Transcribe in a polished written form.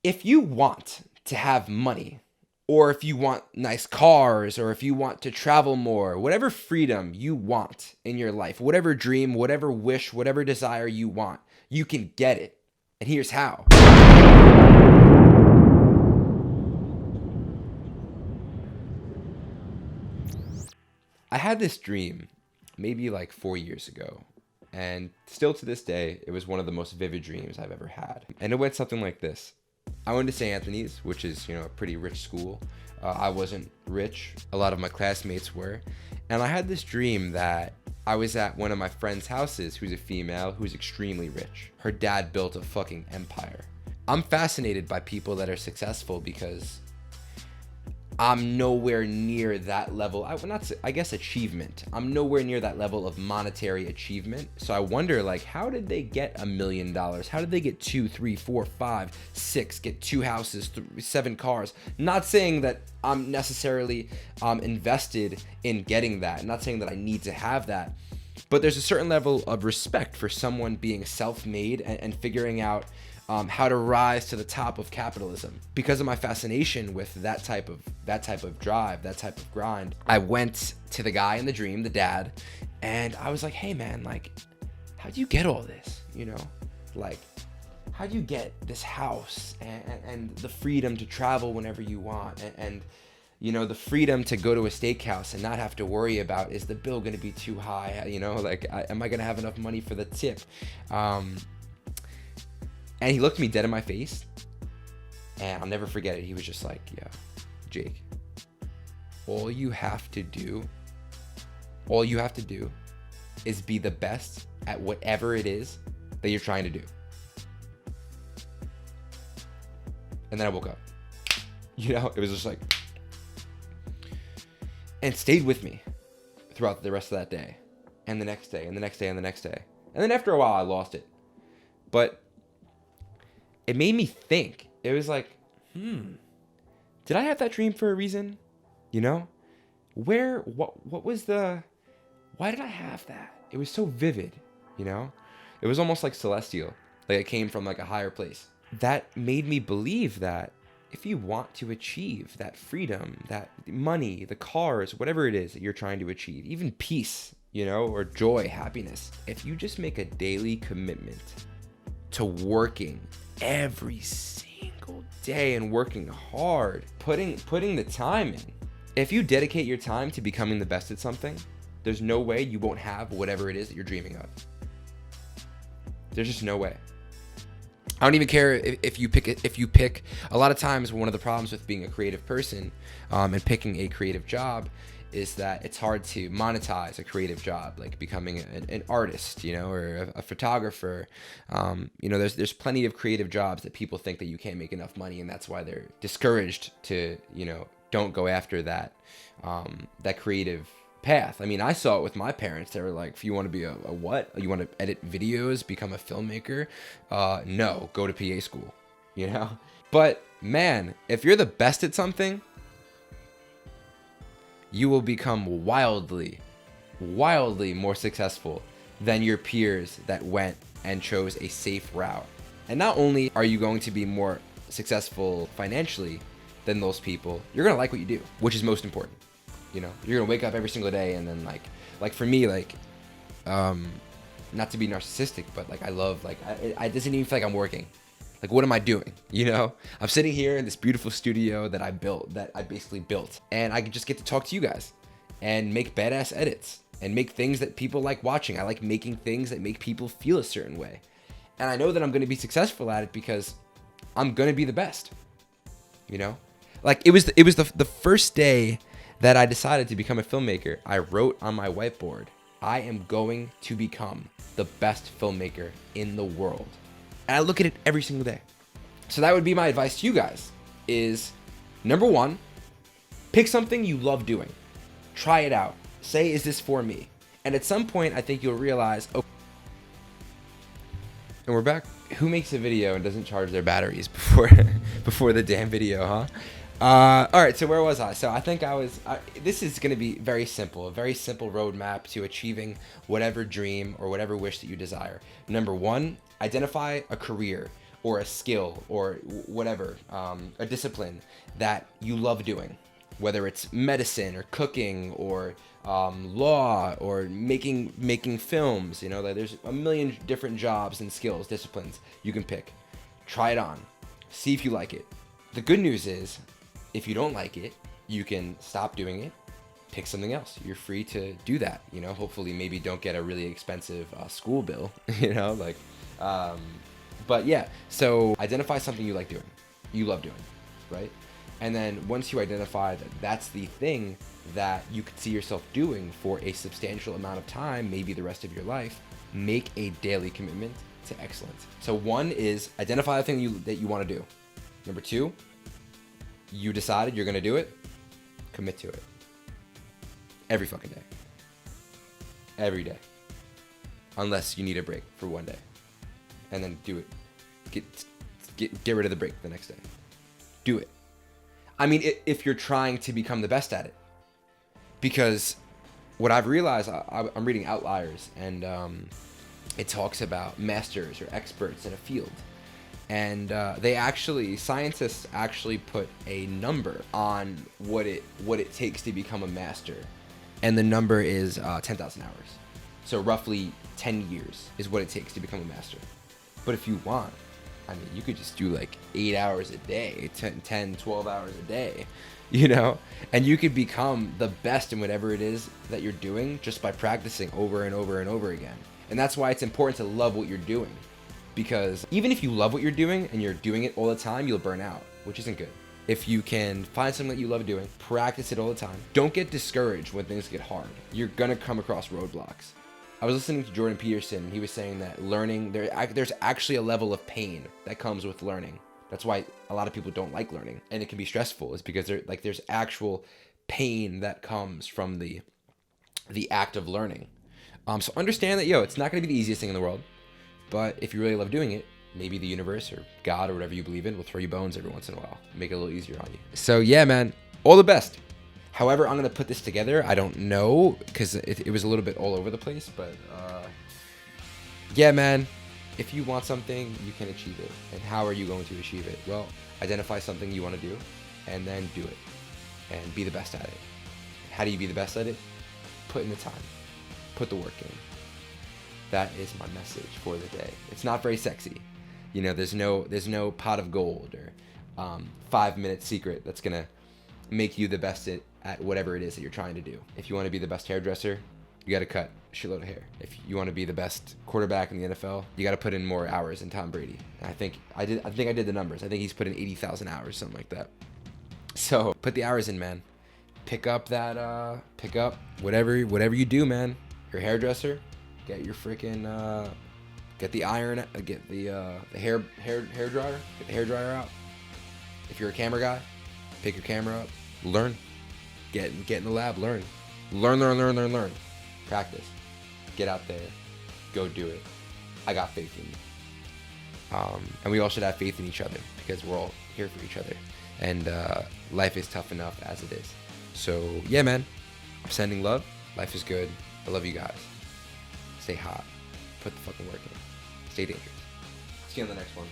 If you want to have money, or if you want nice cars, or if you want to travel more, whatever freedom you want in your life, whatever dream, whatever wish, whatever desire you want, you can get it. And here's how. I had this dream maybe like 4 years ago. And still to this day, it was one of the most vivid dreams I've ever had. And it went something like this. I went to St. Anthony's, which is, a pretty rich school. I wasn't rich. A lot of my classmates were. And I had this dream that I was at one of my friend's houses, who's a female, who's extremely rich. Her dad built a fucking empire. I'm fascinated by people that are successful because I'm nowhere near that level. I guess achievement. I'm nowhere near that level of monetary achievement. So I wonder, like, how did they get $1 million? How did they get 2, 3, 4, 5, 6, get 2 houses, 7 cars? Not saying that I'm necessarily invested in getting that. Not saying that I need to have that. But there's a certain level of respect for someone being self-made and figuring out how to rise to the top of capitalism. Because of my fascination with that type of drive, that type of grind, I went to the guy in the dream, the dad, and I was like, "Hey man, like, how'd you get all this? Like, how'd you get this house and the freedom to travel whenever you want and the freedom to go to a steakhouse and not have to worry about, is the bill going to be too high? Am I going to have enough money for the tip?" And he looked me dead in my face, and I'll never forget it. He was just like, "Yeah, Jake, all you have to do is be the best at whatever it is that you're trying to do." And then I woke up. It was just like, and stayed with me throughout the rest of that day, and the next day, and the next day, and the next day. And then after a while, I lost it. But it made me think. It was like, did I have that dream for a reason? What was why did I have that? It was so vivid, It was almost like celestial, like it came from like a higher place. That made me believe that if you want to achieve that freedom, that money, the cars, whatever it is that you're trying to achieve, even peace, or joy, happiness, if you just make a daily commitment to working every single day and working hard, putting the time in. If you dedicate your time to becoming the best at something, there's no way you won't have whatever it is that you're dreaming of. There's just no way. I don't even care if you pick. A lot of times, one of the problems with being a creative person and picking a creative job is that it's hard to monetize a creative job, like becoming an artist, or a photographer. There's plenty of creative jobs that people think that you can't make enough money, and that's why they're discouraged to, don't go after that creative path. I mean, I saw it with my parents. They were like, "If you want to be a what? You want to edit videos, become a filmmaker? No, go to PA school." But man, if you're the best at something, you will become wildly more successful than your peers that went and chose a safe route. And not only are you going to be more successful financially than those people, you're going to like what you do, which is most important. You're going to wake up every single day and then like for me, not to be narcissistic, but like I love, I doesn't even feel like I'm working. Like, what am I doing? I'm sitting here in this beautiful studio that I basically built. And I just get to talk to you guys and make badass edits and make things that people like watching. I like making things that make people feel a certain way. And I know that I'm going to be successful at it because I'm going to be the best. Like, it was the first day that I decided to become a filmmaker. I wrote on my whiteboard, "I am going to become the best filmmaker in the world." And I look at it every single day. So that would be my advice to you guys is, number one, pick something you love doing. Try it out. Say, "Is this for me?" And at some point, I think you'll realize, oh, and we're back. Who makes a video and doesn't charge their batteries before the damn video, huh? All right, so where was I? So I think this is going to be very simple, a very simple roadmap to achieving whatever dream or whatever wish that you desire. Number one, identify a career or a skill or whatever, a discipline that you love doing, whether it's medicine or cooking or law or making films. You know, like there's a million different jobs and skills, disciplines you can pick. Try it on, see if you like it. The good news is, if you don't like it, you can stop doing it, pick something else. You're free to do that. You know, hopefully maybe don't get a really expensive school bill. You know, like, but yeah. So identify something you like doing, you love doing, right? And then once you identify that that's the thing that you could see yourself doing for a substantial amount of time, maybe the rest of your life, make a daily commitment to excellence. So one is identify the thing that you want to do. Number two, you decided you're going to do it, commit to it. Every fucking day. Every day. Unless you need a break for one day. And then do it. Get rid of the break the next day. Do it. I mean, if you're trying to become the best at it. Because what I've realized, I'm reading Outliers, and it talks about masters or experts in a field. And scientists actually put a number on what it takes to become a master. And the number is 10,000 hours. So roughly 10 years is what it takes to become a master. But if you want, I mean, you could just do like 8 hours a day, 10, 12 hours a day, you know? And you could become the best in whatever it is that you're doing just by practicing over and over and over again. And that's why it's important to love what you're doing. Because even if you love what you're doing and you're doing it all the time, you'll burn out, which isn't good. If you can find something that you love doing, practice it all the time. Don't get discouraged when things get hard. You're gonna come across roadblocks. I was listening to Jordan Peterson, and he was saying that learning, there's actually a level of pain that comes with learning. That's why a lot of people don't like learning, and it can be stressful. Is because there's actual pain that comes from the act of learning. So understand that, it's not gonna be the easiest thing in the world, but if you really love doing it, maybe the universe or God or whatever you believe in will throw you bones every once in a while, make it a little easier on you. So yeah, man, all the best. However I'm gonna put this together, I don't know, because it was a little bit all over the place, but yeah, man, if you want something, you can achieve it. And how are you going to achieve it? Well, identify something you want to do, and then do it, and be the best at it. How do you be the best at it? Put in the time, put the work in. That is my message for the day. It's not very sexy. You know, there's no pot of gold or 5-minute secret that's gonna make you the best at whatever it is that you're trying to do. If you want to be the best hairdresser, you got to cut a shitload of hair. If you want to be the best quarterback in the NFL, you got to put in more hours than Tom Brady. And I think I did the numbers. I think he's put in 80,000 hours, something like that. So put the hours in, man. Pick up whatever you do, man. You're a hairdresser. Get your freaking get the iron, get the hair dryer, get the hair dryer out. If you're a camera guy, pick your camera up, learn, get in the lab, learn, practice, get out there, go do it. I got faith in you, and we all should have faith in each other because we're all here for each other, and life is tough enough as it is. So yeah, man, I'm sending love. Life is good. I love you guys. Stay hot. Put the fucking work in. Stay dangerous. See you on the next one.